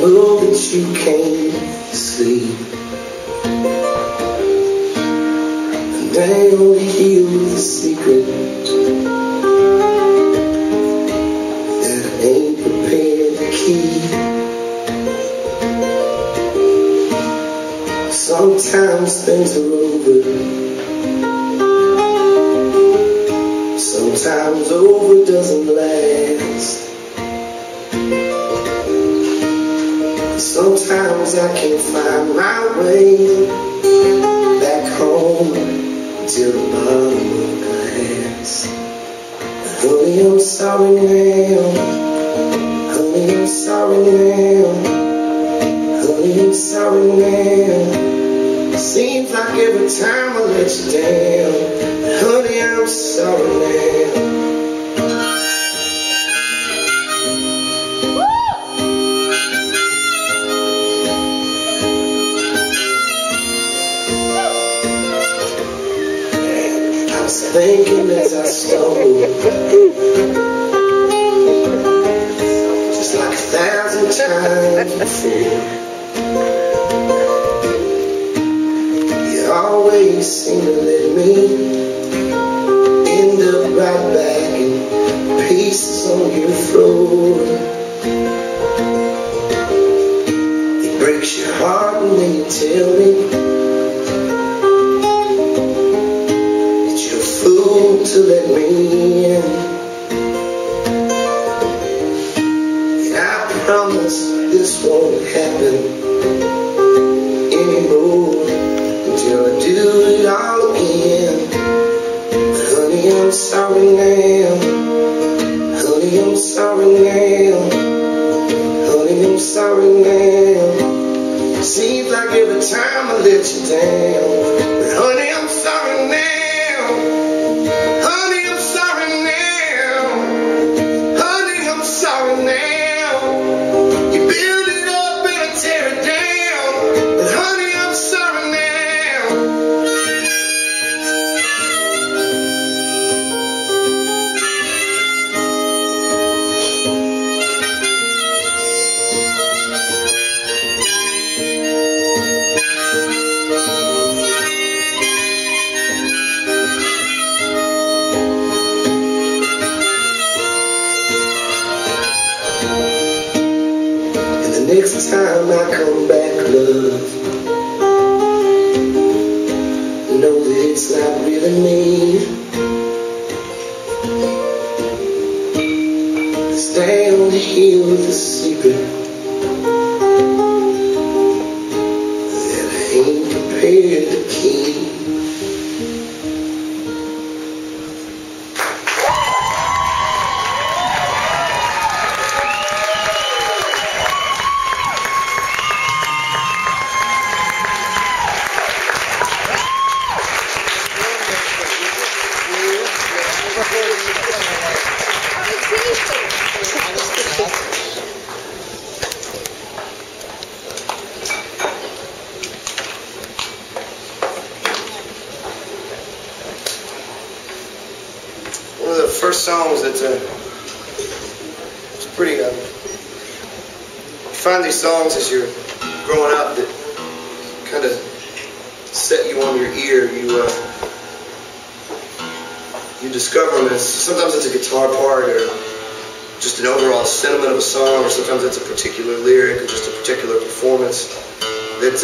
know that you can't sleep, and I only heal the secret that I ain't prepared to keep. Sometimes things are over, sometimes over doesn't last. Sometimes I can't find my way back home to the bottom of the glass. Honey, I'm sorry now. Honey, I'm sorry now. Honey, I'm sorry now. Seems like every time I let you down. Honey, I'm sorry now. Thinking as I stumble, just like 1,000 times before. You always seem to let me end up right back in pieces on your floor. It breaks your heart when you tell me to let me in, and I promise this won't happen anymore until I do it all again. But honey, I'm sorry now. Honey, I'm sorry now. Honey, I'm sorry now. Seems like every time I let you down. But honey, I'm sorry now. Next time I come back, love, know that it's not really me. Stay on the heel with the secret that I ain't prepared to keep. One of the first songs that it's pretty. You find these songs as you're growing up that kind of set you on your ear. You discover them as sometimes it's a guitar part or just an overall sentiment of a song, or sometimes it's a particular lyric or just a particular performance that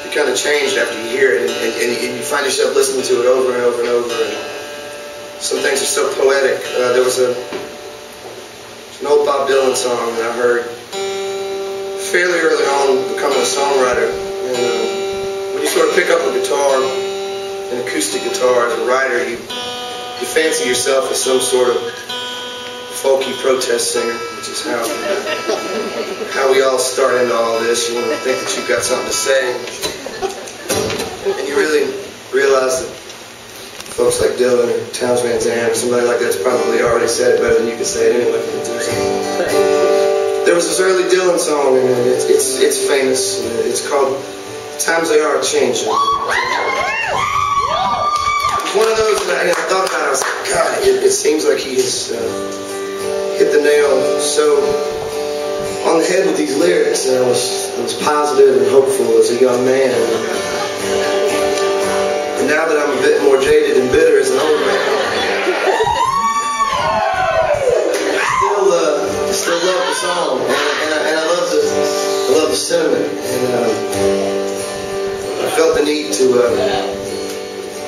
you kind of changed after you hear it, and you find yourself listening to it over and over and over. And some things are so poetic. There was an old Bob Dylan song that I heard fairly early on becoming a songwriter. And when you sort of pick up a guitar, an acoustic guitar as a writer, you fancy yourself as some sort of folky protest singer, which is how we all start into all this. You want to think that you've got something to say, and you really realize that folks like Dylan or Townes Van Zandt or somebody like that's probably already said it better than you can say it anyway. There was this early Dylan song, and it's famous. It's called "Times They Are Changing." One of those that I thought about, I was like, God, it seems like he has hit the nail so on the head with these lyrics, and I was positive and hopeful as a young man. And now that I'm a bit more jaded and bitter as an old man, I still love the song, and I love the sentiment, and I felt the need to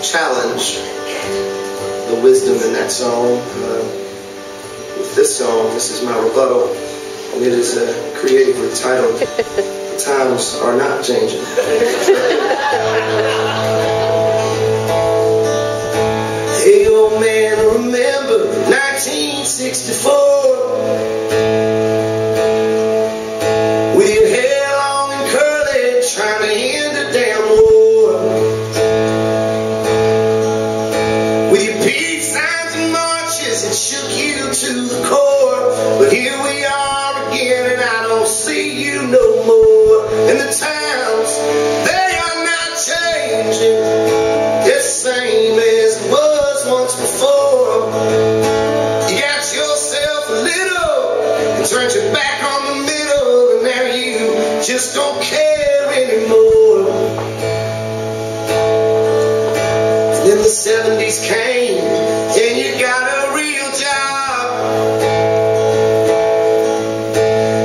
challenge the wisdom in that song. With this song, this is my rebuttal, and it is creatively titled, "The Times Are Not Changing." Hey old man, remember 1964, with your hair long and curly, trying to end a damn war, with your peace signs and marches that shook you to the core. But here we are again, and I don't see you no more. And the times, they are not changing, the same as it was once before. You got yourself a little and turned your back on the middle, and now you just don't care anymore. And then the 70s came, and you got a real job.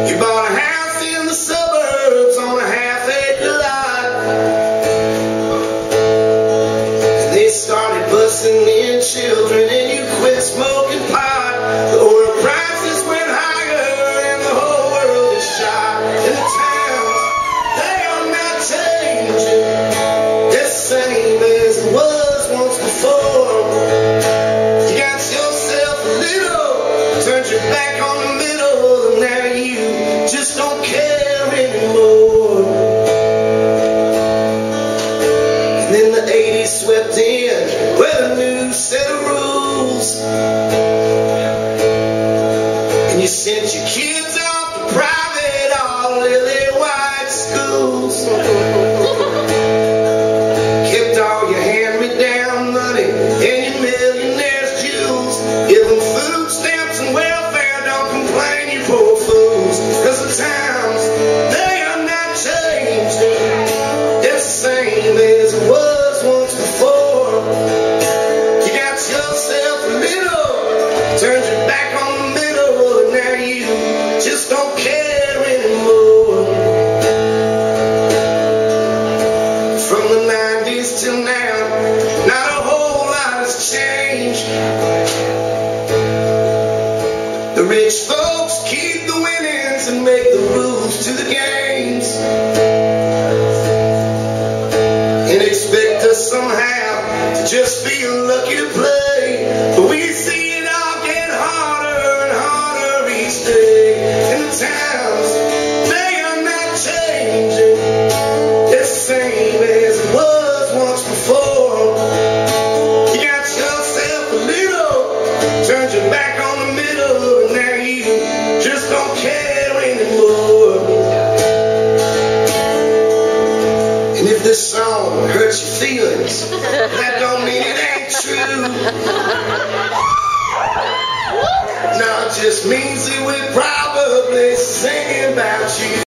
You bought a house in the suburbs on a half-acre lot, and they started busing in children, and you quit smoking pot. The oil prices went higher, and the whole world is shot. And the towns, they are not changing, the same as it was once before. You got yourself a little, turned your back on the middle, and now you just don't care anymore. And then the 80s swept in with a new set of rules, and you sent your kids off to private, all lily white schools. Kept all your hand-me-down money and your millionaire's jewels. Give them food stamps and welfare, don't complain, you poor fools. 'Cause the times, they are not changing, it's the same as it was once before. You got yourself a little, turned your back on the middle, and now you just don't care anymore. From the 90s till now, not a whole lot has changed. The rich folks keep the winnings and make the rules to the games, and expect us somehow to just feel lucky to play. But we see it all get harder and harder each day. And the times, they are not changing, it's the same as it was once before. You got yourself a little, turned your back on the middle, and now you just don't care anymore. And if this song hurts your feelings, that don't mean it ain't true. No, it just means that we're probably singing about you.